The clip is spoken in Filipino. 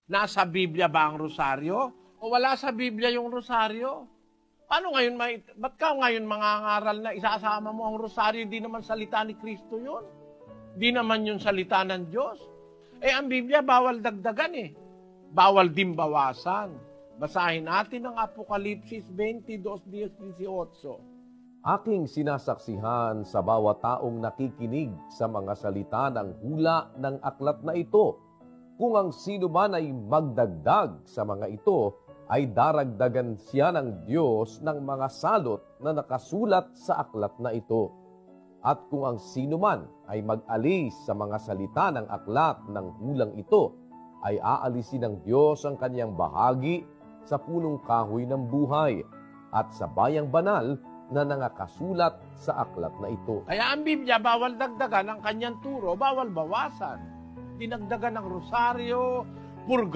Nasa Biblia ba ang rosaryo? O wala sa Biblia yung rosaryo? Paano ngayon, ba't ka ngayon mangangaral na isasama mo ang rosaryo? Di naman salita ni Kristo yun. Di naman yung salita ng Diyos. Ang Biblia bawal dagdagan eh. Bawal din bawasan. Basahin natin ang Apokalipsis 22:18. Aking sinasaksihan sa bawat taong nakikinig sa mga salita ng hula ng aklat na ito. Kung ang sino man ay magdagdag sa mga ito, ay daragdagan siya ng Diyos ng mga salot na nakasulat sa aklat na ito. At kung ang sino man ay mag-alis sa mga salita ng aklat ng hulang ito, ay aalisin ng Diyos ang kanyang bahagi sa punong kahoy ng buhay at sa bayang banal na nangakasulat sa aklat na ito. Kaya ang Biblia, bawal dagdagan ang kanyang turo, bawal bawasan. Dinagdagan ng rosaryo, purga,